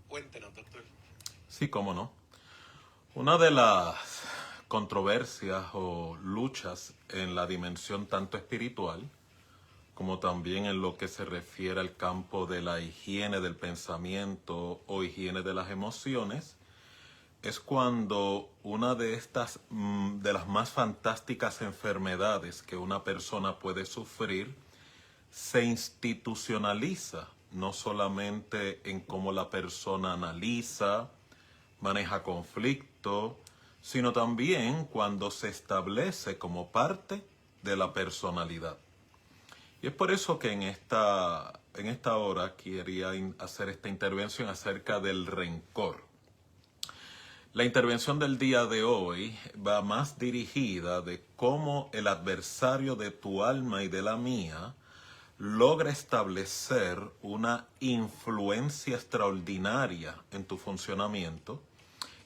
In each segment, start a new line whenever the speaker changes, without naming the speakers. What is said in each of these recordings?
Cuéntenos, doctor.
Sí, cómo no. Una de las controversias o luchas en la dimensión tanto espiritual como también en lo que se refiere al campo de la higiene del pensamiento o higiene de las emociones, es cuando una de estas, de las más fantásticas enfermedades que una persona puede sufrir, se institucionaliza, no solamente en cómo la persona analiza, maneja conflicto, sino también cuando se establece como parte de la personalidad. Y es por eso que en esta hora quería hacer esta intervención acerca del rencor. La intervención del día de hoy va más dirigida de cómo el adversario de tu alma y de la mía logra establecer una influencia extraordinaria en tu funcionamiento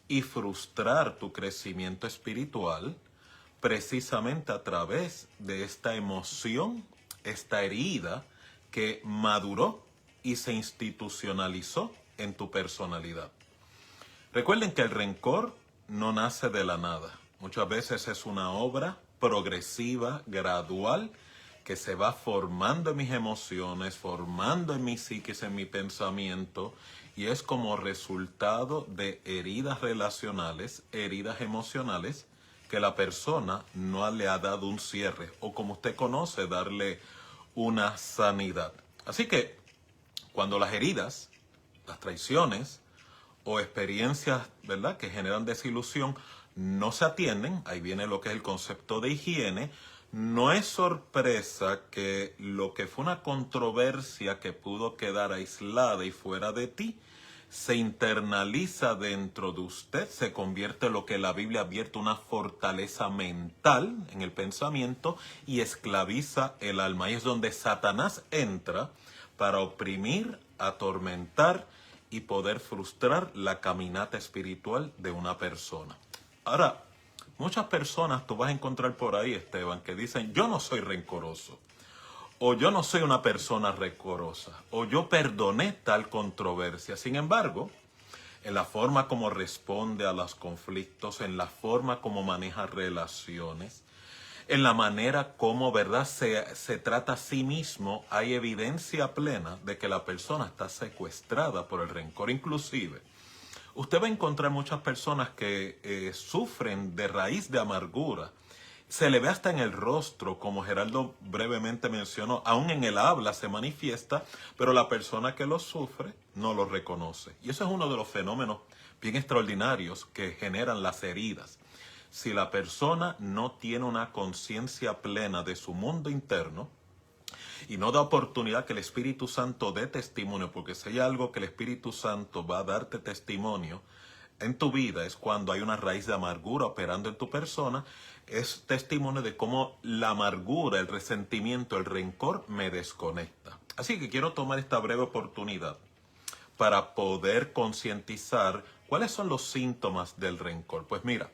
y frustrar tu crecimiento espiritual precisamente a través de esta emoción, esta herida que maduró y se institucionalizó en tu personalidad. Recuerden que el rencor no nace de la nada. Muchas veces es una obra progresiva, gradual, que se va formando en mis emociones, formando en mi psiquis, en mi pensamiento, y es como resultado de heridas relacionales, heridas emocionales, que la persona no le ha dado un cierre, o como usted conoce, darle una sanidad. Así que, cuando las heridas, las traiciones, o experiencias, ¿verdad?, que generan desilusión, no se atienden, ahí viene lo que es el concepto de higiene. No es sorpresa que lo que fue una controversia que pudo quedar aislada y fuera de ti, se internaliza dentro de usted, se convierte en lo que la Biblia advierte una fortaleza mental en el pensamiento y esclaviza el alma. Ahí es donde Satanás entra para oprimir, atormentar y poder frustrar la caminata espiritual de una persona. Ahora, muchas personas tú vas a encontrar por ahí, Esteban, que dicen, yo no soy rencoroso, o yo no soy una persona rencorosa, o yo perdoné tal controversia. Sin embargo, en la forma como responde a los conflictos, en la forma como maneja relaciones, en la manera como, ¿verdad?, se trata a sí mismo, hay evidencia plena de que la persona está secuestrada por el rencor. Inclusive, usted va a encontrar muchas personas que sufren de raíz de amargura. Se le ve hasta en el rostro, como Geraldo brevemente mencionó, aún en el habla se manifiesta, pero la persona que lo sufre no lo reconoce. Y eso es uno de los fenómenos bien extraordinarios que generan las heridas. Si la persona no tiene una conciencia plena de su mundo interno y no da oportunidad que el Espíritu Santo dé testimonio, porque si hay algo que el Espíritu Santo va a darte testimonio en tu vida es cuando hay una raíz de amargura operando en tu persona, es testimonio de cómo la amargura, el resentimiento, el rencor me desconecta. Así que quiero tomar esta breve oportunidad para poder concientizar cuáles son los síntomas del rencor. Pues mira,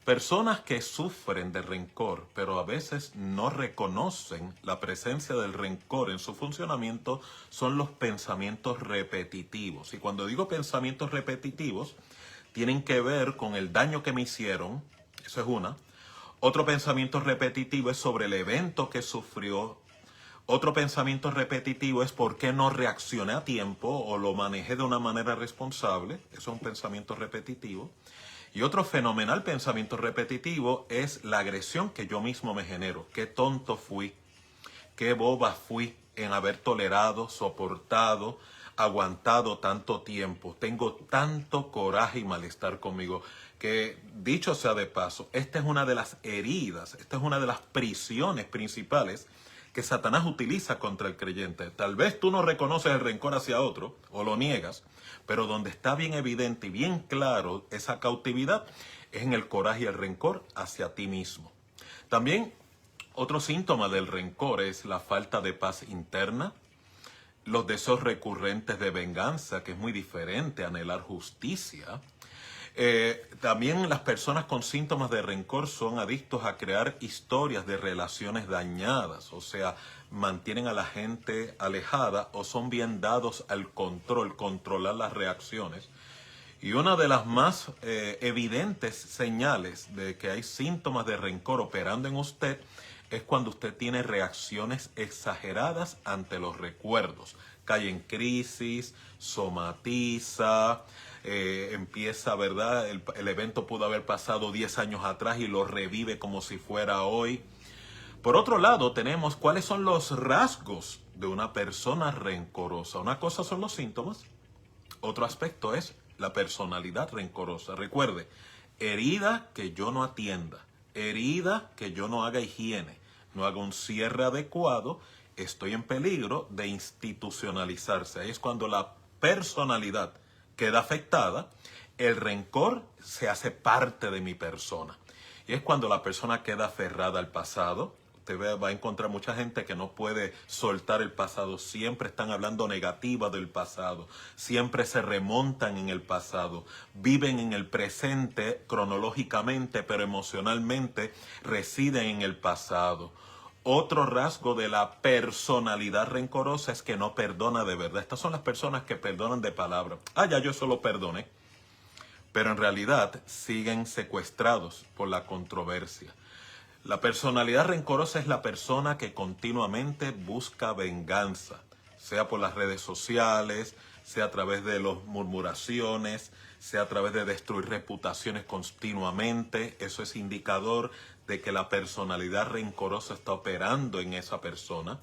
personas que sufren de rencor, pero a veces no reconocen la presencia del rencor en su funcionamiento, son los pensamientos repetitivos. Y cuando digo pensamientos repetitivos, tienen que ver con el daño que me hicieron, eso es una. Otro pensamiento repetitivo es sobre el evento que sufrió. Otro pensamiento repetitivo es por qué no reaccioné a tiempo o lo manejé de una manera responsable. Eso es un pensamiento repetitivo. Y otro fenomenal pensamiento repetitivo es la agresión que yo mismo me genero. Qué tonto fui, qué boba fui en haber tolerado, soportado, aguantado tanto tiempo. Tengo tanto coraje y malestar conmigo que, dicho sea de paso, esta es una de las heridas, esta es una de las prisiones principales que Satanás utiliza contra el creyente. Tal vez tú no reconoces el rencor hacia otro o lo niegas, pero donde está bien evidente y bien claro esa cautividad es en el coraje y el rencor hacia ti mismo. También otro síntoma del rencor es la falta de paz interna, los deseos recurrentes de venganza, que es muy diferente a anhelar justicia, También las personas con síntomas de rencor son adictos a crear historias de relaciones dañadas, o sea, mantienen a la gente alejada o son bien dados al control, controlar las reacciones. Y una de las más evidentes señales de que hay síntomas de rencor operando en usted es cuando usted tiene reacciones exageradas ante los recuerdos. Cae en crisis, somatiza, empieza, ¿verdad? El evento pudo haber pasado 10 años atrás y lo revive como si fuera hoy. Por otro lado, tenemos cuáles son los rasgos de una persona rencorosa. Una cosa son los síntomas, otro aspecto es la personalidad rencorosa. Recuerde, herida que yo no atienda, herida que yo no haga higiene, no haga un cierre adecuado, estoy en peligro de institucionalizarse. Ahí es cuando la personalidad queda afectada, el rencor se hace parte de mi persona. Y es cuando la persona queda aferrada al pasado. Usted va a encontrar mucha gente que no puede soltar el pasado, siempre están hablando negativa del pasado, siempre se remontan en el pasado, viven en el presente cronológicamente, pero emocionalmente residen en el pasado. Otro rasgo de la personalidad rencorosa es que no perdona de verdad. Estas son las personas que perdonan de palabra. Ah, ya yo solo perdoné. Pero en realidad siguen secuestrados por la controversia. La personalidad rencorosa es la persona que continuamente busca venganza, sea por las redes sociales, sea a través de las murmuraciones, sea a través de destruir reputaciones continuamente. Eso es indicador de que la personalidad rencorosa está operando en esa persona.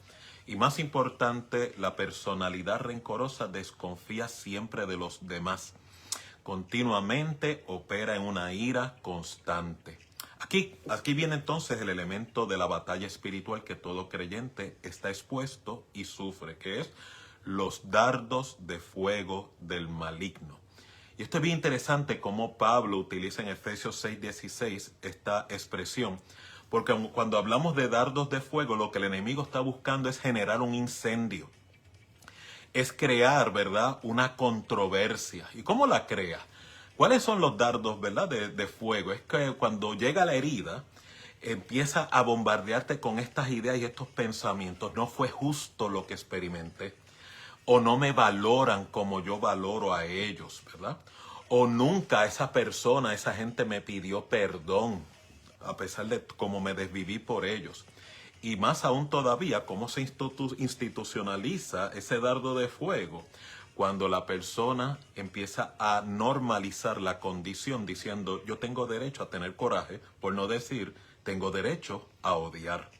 Y más importante, la personalidad rencorosa desconfía siempre de los demás. Continuamente opera en una ira constante. Aquí viene entonces el elemento de la batalla espiritual que todo creyente está expuesto y sufre, que es los dardos de fuego del maligno. Y esto es bien interesante cómo Pablo utiliza en Efesios 6:16 esta expresión, porque cuando hablamos de dardos de fuego, lo que el enemigo está buscando es generar un incendio. Es crear, ¿verdad?, una controversia. ¿Y cómo la crea? ¿Cuáles son los dardos, verdad, de fuego? Es que cuando llega la herida, empieza a bombardearte con estas ideas y estos pensamientos. No fue justo lo que experimenté. O no me valoran como yo valoro a ellos, ¿verdad? O nunca esa persona, esa gente me pidió perdón, a pesar de cómo me desviví por ellos. Y más aún todavía, cómo se institucionaliza ese dardo de fuego cuando la persona empieza a normalizar la condición diciendo yo tengo derecho a tener coraje, por no decir tengo derecho a odiar.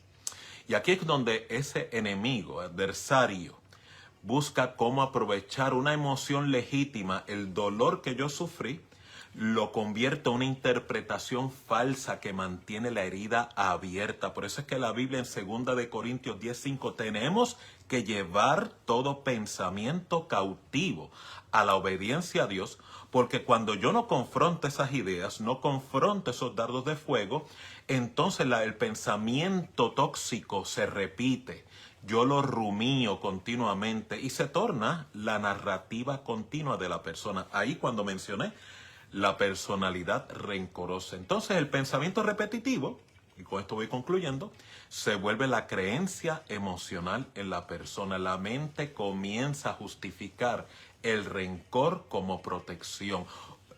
Y aquí es donde ese enemigo, adversario, busca cómo aprovechar una emoción legítima, el dolor que yo sufrí, lo convierte en una interpretación falsa que mantiene la herida abierta. Por eso es que la Biblia en 2 de Corintios 10:5 tenemos que llevar todo pensamiento cautivo a la obediencia a Dios, porque cuando yo no confronto esas ideas, no confronto esos dardos de fuego, entonces el pensamiento tóxico se repite. Yo lo rumío continuamente y se torna la narrativa continua de la persona. Ahí cuando mencioné la personalidad rencorosa. Entonces el pensamiento repetitivo, y con esto voy concluyendo, se vuelve la creencia emocional en la persona. La mente comienza a justificar el rencor como protección.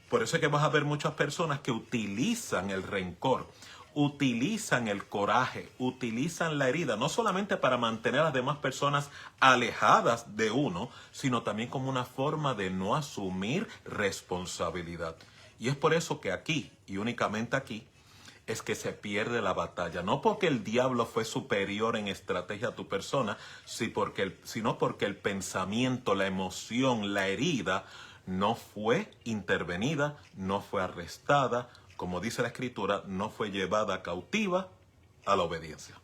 Por eso es que vas a ver muchas personas que utilizan el rencor, utilizan el coraje, utilizan la herida, no solamente para mantener a las demás personas alejadas de uno, sino también como una forma de no asumir responsabilidad. Y es por eso que aquí, y únicamente aquí, es que se pierde la batalla. No porque el diablo fue superior en estrategia a tu persona, sino porque el pensamiento, la emoción, la herida no fue intervenida, no fue arrestada, como dice la Escritura, no fue llevada cautiva a la obediencia.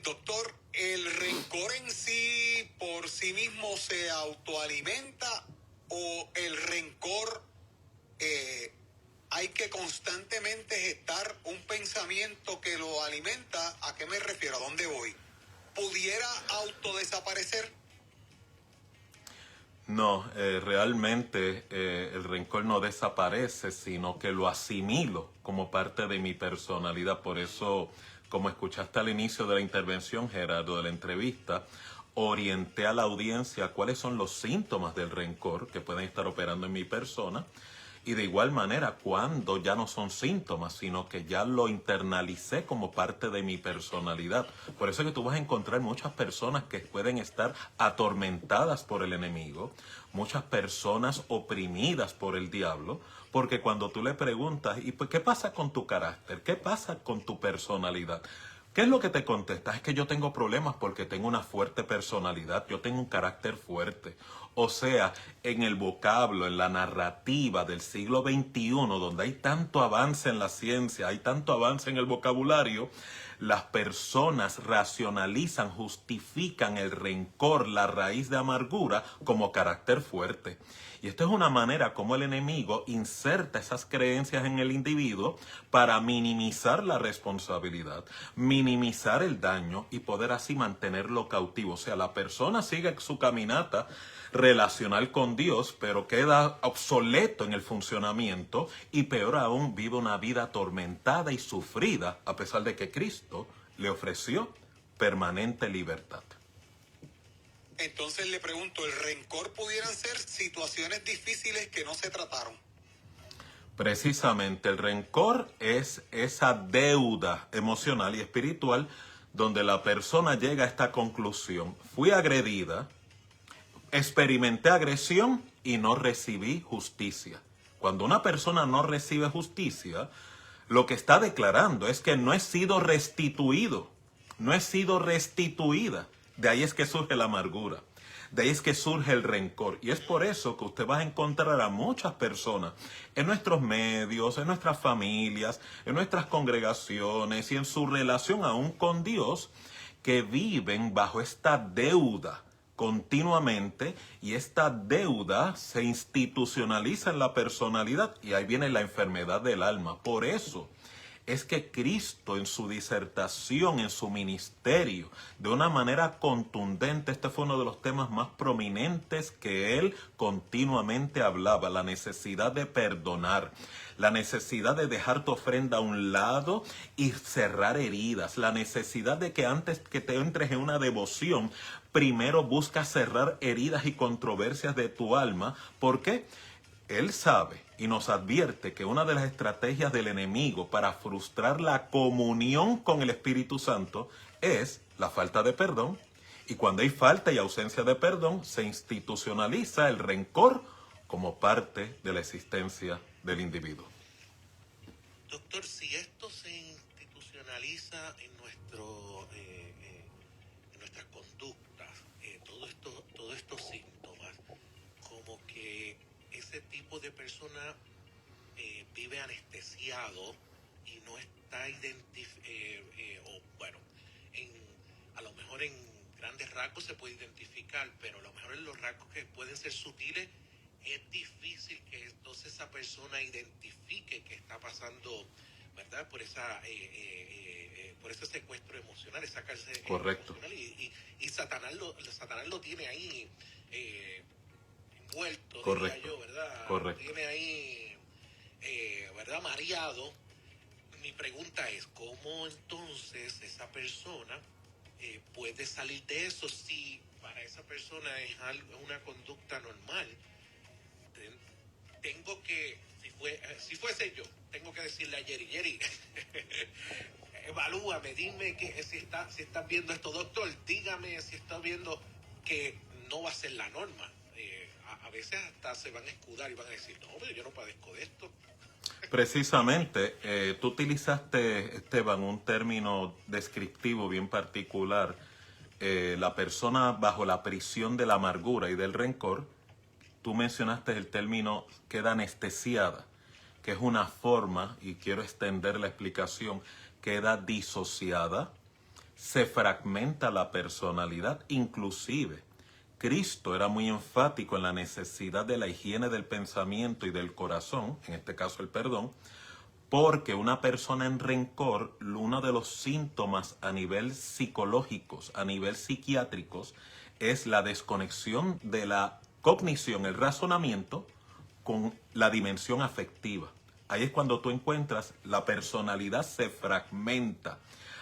Doctor, ¿el rencor en sí por sí mismo se autoalimenta o el rencor hay que constantemente gestar un pensamiento que lo alimenta? ¿A qué me refiero? ¿A dónde voy? ¿Pudiera autodesaparecer?
No, realmente el rencor no desaparece, sino que lo asimilo como parte de mi personalidad. Por eso, como escuchaste al inicio de la intervención, Gerardo, de la entrevista, orienté a la audiencia cuáles son los síntomas del rencor que pueden estar operando en mi persona. Y de igual manera, cuando ya no son síntomas, sino que ya lo internalicé como parte de mi personalidad. Por eso es que tú vas a encontrar muchas personas que pueden estar atormentadas por el enemigo, muchas personas oprimidas por el diablo, porque cuando tú le preguntas, ¿y pues qué pasa con tu carácter? ¿Qué pasa con tu personalidad? ¿Qué es lo que te contesta? Es que yo tengo problemas porque tengo una fuerte personalidad, yo tengo un carácter fuerte. O sea, en el vocablo, en la narrativa del siglo XXI, donde hay tanto avance en la ciencia, hay tanto avance en el vocabulario, las personas racionalizan, justifican el rencor, la raíz de amargura, como carácter fuerte. Y esto es una manera como el enemigo inserta esas creencias en el individuo para minimizar la responsabilidad, minimizar el daño y poder así mantenerlo cautivo. O sea, la persona sigue su caminata relacional con Dios, pero queda obsoleto en el funcionamiento y peor aún vive una vida atormentada y sufrida a pesar de que Cristo le ofreció permanente libertad.
Entonces le pregunto, ¿el rencor pudieran ser situaciones difíciles que no se trataron?
Precisamente el rencor es esa deuda emocional y espiritual donde la persona llega a esta conclusión: fui agredida, experimenté agresión y no recibí justicia. Cuando una persona no recibe justicia, lo que está declarando es que no he sido restituido, no he sido restituida. De ahí es que surge la amargura, de ahí es que surge el rencor. Y es por eso que usted va a encontrar a muchas personas en nuestros medios, en nuestras familias, en nuestras congregaciones y en su relación aún con Dios, que viven bajo esta deuda continuamente, y esta deuda se institucionaliza en la personalidad y ahí viene la enfermedad del alma. Por eso es que Cristo en su disertación, en su ministerio, de una manera contundente, este fue uno de los temas más prominentes que él continuamente hablaba: la necesidad de perdonar, la necesidad de dejar tu ofrenda a un lado y cerrar heridas, la necesidad de que antes que te entres en una devoción, primero busca cerrar heridas y controversias de tu alma. ¿Por qué? Él sabe y nos advierte que una de las estrategias del enemigo para frustrar la comunión con el Espíritu Santo es la falta de perdón. Y cuando hay falta y ausencia de perdón, se institucionaliza el rencor como parte de la existencia del individuo.
Doctor, si esto se institucionaliza en nuestras conductas, todos estos síntomas, como que ese tipo de persona vive anestesiado y no está a lo mejor en grandes rasgos se puede identificar, pero a lo mejor en los rasgos que pueden ser sutiles es difícil que entonces esa persona identifique que está pasando, ¿verdad? Por ese secuestro emocional, esa cárcel emocional, y Satanás lo tiene ahí envuelto, diría yo, ¿verdad?
Correcto.
Tiene ahí, ¿verdad? Mareado. Mi pregunta es, ¿cómo entonces esa persona puede salir de eso si para esa persona es una conducta normal? Tengo que, si fuese yo, tengo que decirle a Jerry, evalúame, dime que si estás viendo esto, doctor, dígame si estás viendo que no va a ser la norma. A veces hasta se van a escudar y van a decir, no, pero yo no padezco de esto.
Precisamente, tú utilizaste, Esteban, un término descriptivo bien particular. La persona bajo la prisión de la amargura y del rencor, tú mencionaste el término queda anestesiada, que es una forma, y quiero extender la explicación, queda disociada, se fragmenta la personalidad. Inclusive Cristo era muy enfático en la necesidad de la higiene del pensamiento y del corazón, en este caso el perdón, porque una persona en rencor, uno de los síntomas a nivel psicológicos, a nivel psiquiátricos, es la desconexión de la cognición, el razonamiento, con la dimensión afectiva. Ahí es cuando tú encuentras la personalidad se fragmenta.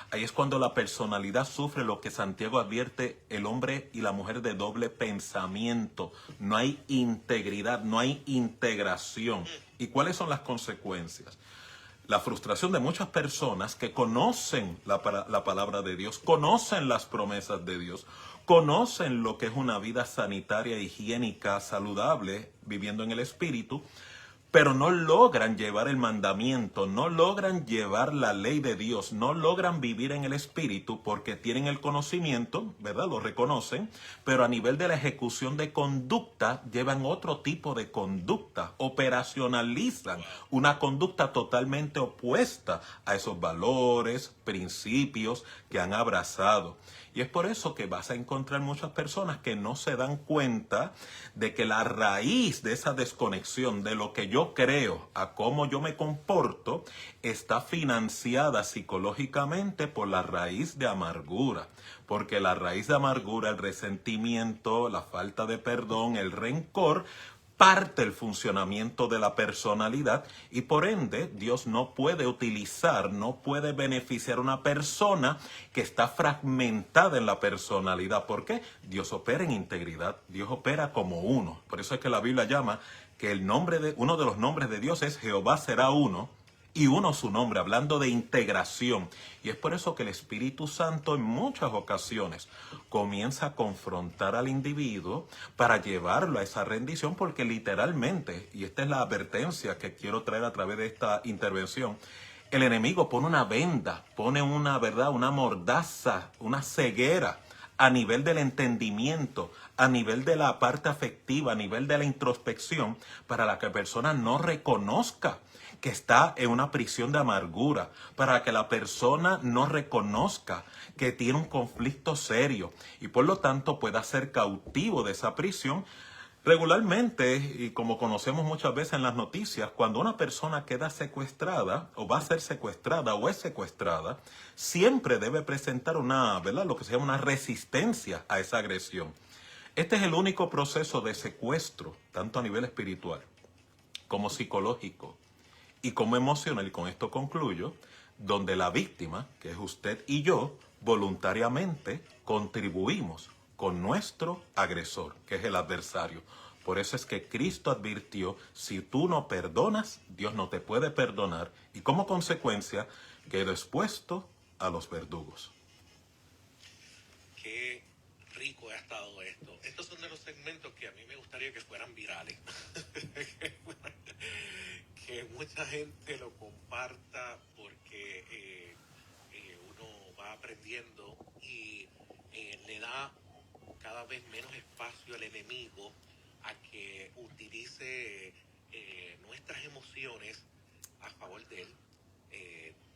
Ahí es cuando la personalidad sufre lo que Santiago advierte, el hombre y la mujer de doble pensamiento. No hay integridad, no hay integración. ¿Y cuáles son las consecuencias? La frustración de muchas personas que conocen la palabra de Dios, conocen las promesas de Dios, conocen lo que es una vida sanitaria, higiénica, saludable, viviendo en el Espíritu, pero no logran llevar el mandamiento, no logran llevar la ley de Dios, no logran vivir en el Espíritu porque tienen el conocimiento, ¿verdad? Lo reconocen, pero a nivel de la ejecución de conducta llevan otro tipo de conducta, operacionalizan una conducta totalmente opuesta a esos valores, principios que han abrazado. Y es por eso que vas a encontrar muchas personas que no se dan cuenta de que la raíz de esa desconexión de lo que yo creo a cómo yo me comporto está financiada psicológicamente por la raíz de amargura. Porque la raíz de amargura, el resentimiento, la falta de perdón, el rencor, parte el funcionamiento de la personalidad y por ende Dios no puede utilizar, no puede beneficiar a una persona que está fragmentada en la personalidad. ¿Por qué? Dios opera en integridad, Dios opera como uno. Por eso es que la Biblia llama que uno de los nombres de Dios es Jehová será uno y uno su nombre, hablando de integración. Y es por eso que el Espíritu Santo en muchas ocasiones comienza a confrontar al individuo para llevarlo a esa rendición, porque literalmente, y esta es la advertencia que quiero traer a través de esta intervención, el enemigo pone una venda, pone una mordaza, una ceguera a nivel del entendimiento, a nivel de la parte afectiva, a nivel de la introspección, para la que la persona no reconozca que está en una prisión de amargura, para que la persona no reconozca que tiene un conflicto serio y por lo tanto pueda ser cautivo de esa prisión. Regularmente, y como conocemos muchas veces en las noticias, cuando una persona queda secuestrada o va a ser secuestrada o es secuestrada, siempre debe presentar lo que se llama una resistencia a esa agresión. Este es el único proceso de secuestro, tanto a nivel espiritual como psicológico y como emocional, y con esto concluyo, donde la víctima, que es usted y yo, voluntariamente contribuimos con nuestro agresor, que es el adversario. Por eso es que Cristo advirtió, si tú no perdonas, Dios no te puede perdonar, y como consecuencia quedo expuesto a los verdugos.
Qué rico ha estado esto. Estos son de los segmentos que a mí me gustaría que fueran virales. Que mucha gente lo comparta porque uno va aprendiendo y le da cada vez menos espacio al enemigo a que utilice nuestras emociones a favor de él.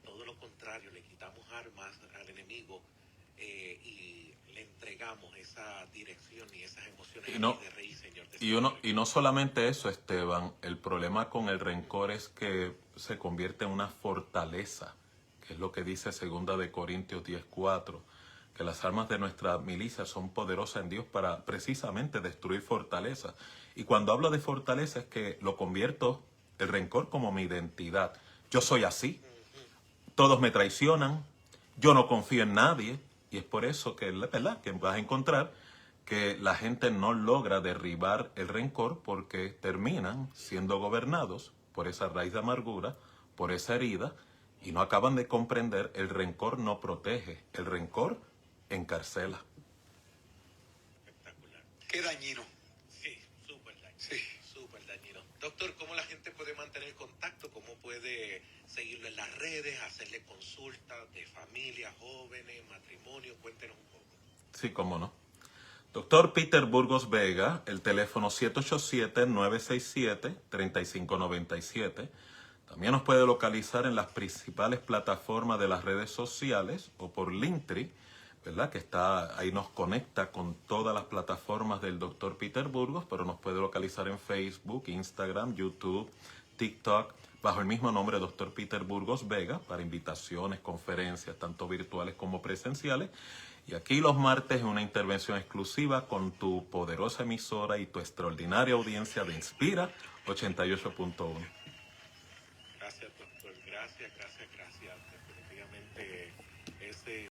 Todo lo contrario, le quitamos armas al enemigo y le entregamos esa dirección y esas emociones de rey, Señor.
Y no solamente eso, Esteban, el problema con el rencor es que se convierte en una fortaleza, que es lo que dice 2 Corintios 10:4, que las armas de nuestra milicia son poderosas en Dios para precisamente destruir fortalezas. Y cuando hablo de fortaleza es que lo convierto, el rencor, como mi identidad. Yo soy así, todos me traicionan, yo no confío en nadie, y es por eso que, ¿verdad?, que vas a encontrar que la gente no logra derribar el rencor porque terminan siendo gobernados por esa raíz de amargura, por esa herida, y no acaban de comprender, el rencor no protege, el rencor encarcela.
Espectacular.
Qué dañino.
Sí, súper dañino.
Sí.
Súper dañino. Doctor, ¿cómo la gente puede mantener contacto? ¿Cómo puede seguirlo en las redes, hacerle consultas de familia, jóvenes, matrimonio? Cuéntenos un poco.
Sí, cómo no. Doctor Peter Burgos Vega, el teléfono 787-967-3597. También nos puede localizar en las principales plataformas de las redes sociales o por Linktree, ¿verdad? Que está ahí, nos conecta con todas las plataformas del Dr. Peter Burgos, pero nos puede localizar en Facebook, Instagram, YouTube, TikTok, bajo el mismo nombre Dr. Peter Burgos Vega, para invitaciones, conferencias, tanto virtuales como presenciales. Y aquí los martes una intervención exclusiva con tu poderosa emisora y tu extraordinaria audiencia de Inspira 88.1.
Gracias, doctor. Gracias. Definitivamente ese